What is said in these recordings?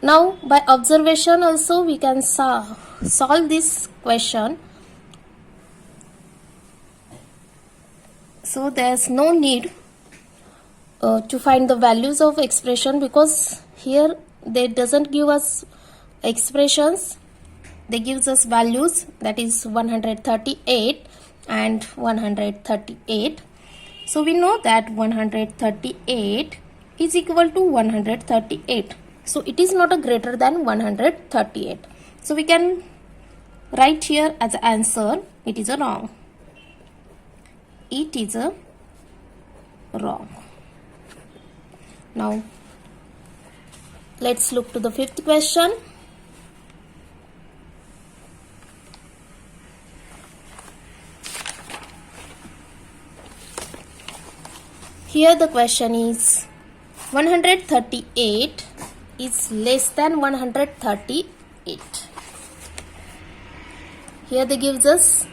Now by observation also we can solve this question. So there's no need to find the values of expression, because here they doesn't give us expressions, they gives us values, that is 138 and 138. So we know that 138 is equal to 138. So it is not a greater than 138. So we can write here as answer, it is a wrong. It is a wrong. Now let's look to the fifth question. Here the question is 138 is less than 138. Here they gives us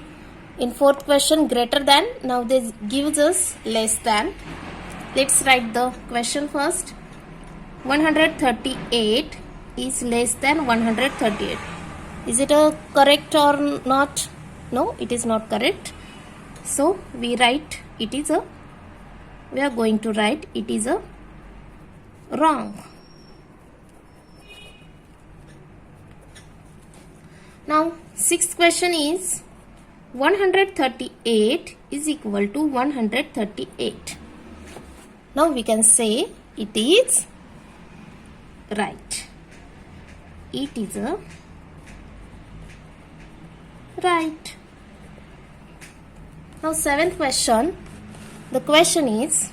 in fourth question greater than, now they gives us less than. Let's write the question first. 138 is less than 138. Is it a correct or not? No, it is not correct. So we write it is a, we are going to write it is a wrong. Now sixth question is 138 is equal to 138. Now we can say it is right. It is a right. Now seventh question. The question is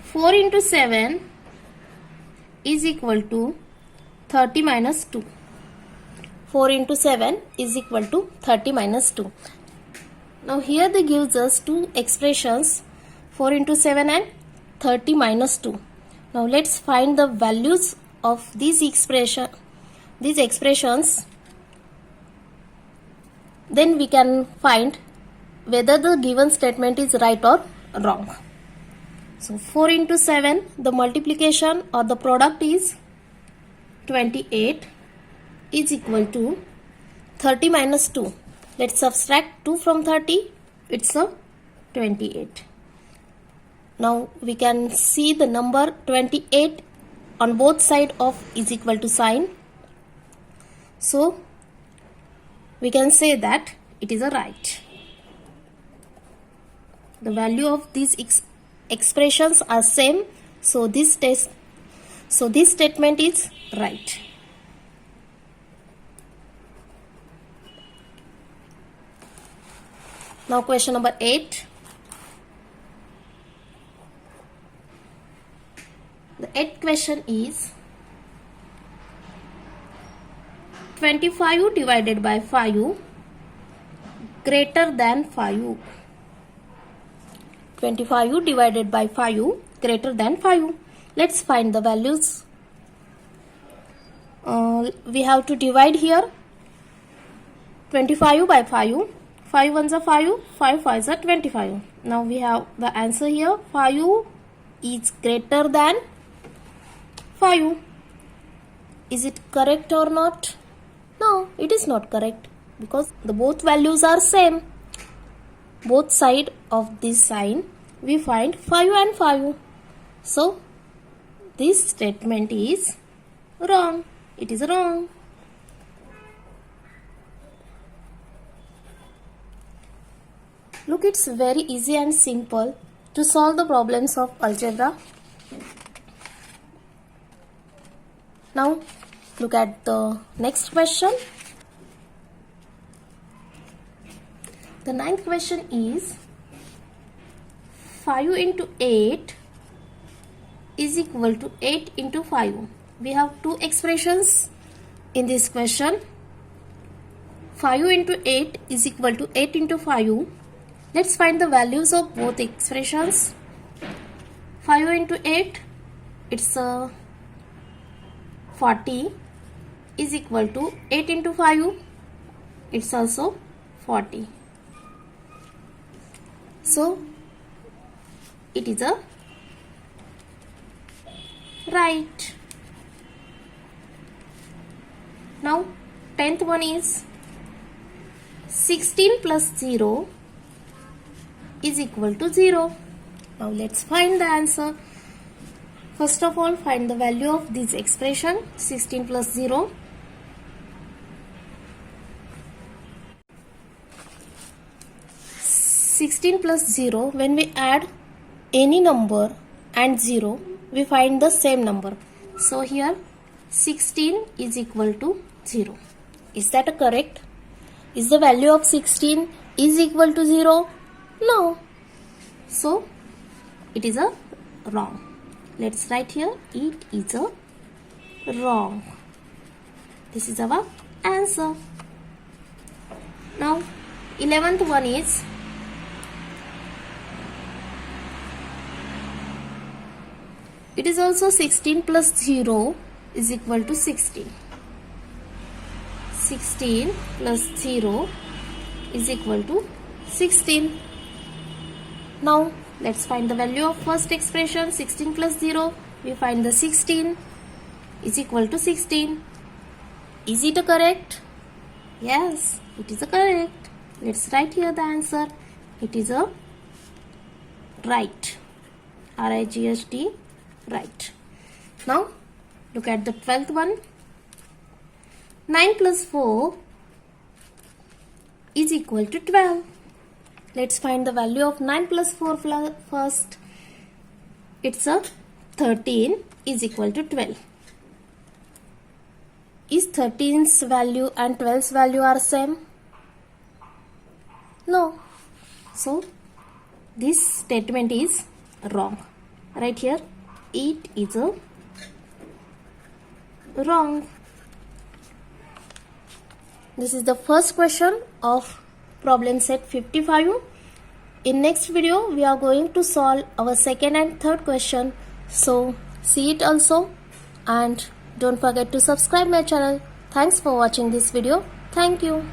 4 into 7 is equal to 30 minus 2. 4 into 7 is equal to 30 minus 2. Now here they gives us two expressions, 4 into 7 and 30 minus 2. Now let's find the values of these expressions. Then we can find whether the given statement is right or wrong. So 4 into 7, the multiplication or the product is 28 is equal to 30 minus 2. Let's subtract 2 from 30, it's a 28. Now we can see the number 28 on both sides of is equal to sign. So we can say that it is a right. The value of these expressions are same, so this statement is right. Now question number 8. The 8th question is 25 divided by 5 greater than 5. 25 divided by 5 greater than 5. Let's find the values. We have to divide here 25 by 5. 5 ones are 5, 5 5s are 25. Now we have the answer here. 5 is greater than 5. Is it correct or not? No, it is not correct, because the both values are same. Both side of this sign we find 5 and 5. So this statement is wrong. It is wrong. Look, it's very easy and simple to solve the problems of algebra. Now look at the next question. The 9th question is 5 into 8 is equal to 8 into 5. We have two expressions in this question. 5 into 8 is equal to 8 into 5. Let's find the values of both expressions. 5 into 8, it's 40 is equal to 8 into 5, it's also 40. So it is a Right. Now 10th one is 16 plus 0 is equal to 0. Now let's find the answer. First of all, find the value of this expression 16 plus 0. Plus 0, when we add any number and 0, we find the same number. So here 16 is equal to 0. Is that correct? Is the value of 16 is equal to 0? No. So it is a wrong. Let's write here, it is a wrong. This is our answer. Now 11th one is it is also 16 plus 0 is equal to 16. 16 plus 0 is equal to 16. Now let's find the value of first expression 16 plus 0. We find the 16 is equal to 16. Is it correct? Yes, it is correct. Let's write here the answer. It is a right. R-I-G-H-T. Right. Now look at the 12th one. 9 plus 4 is equal to 12. Let's find the value of 9 plus 4 first. It's a 13 is equal to 12. Is 13's value and 12's value are same? No. So this statement is wrong. Right here, it is a wrong. This is the first question of problem set 55. In next video, we are going to solve our second and third question. So see it also, and don't forget to subscribe my channel. Thanks for watching this video. Thank you.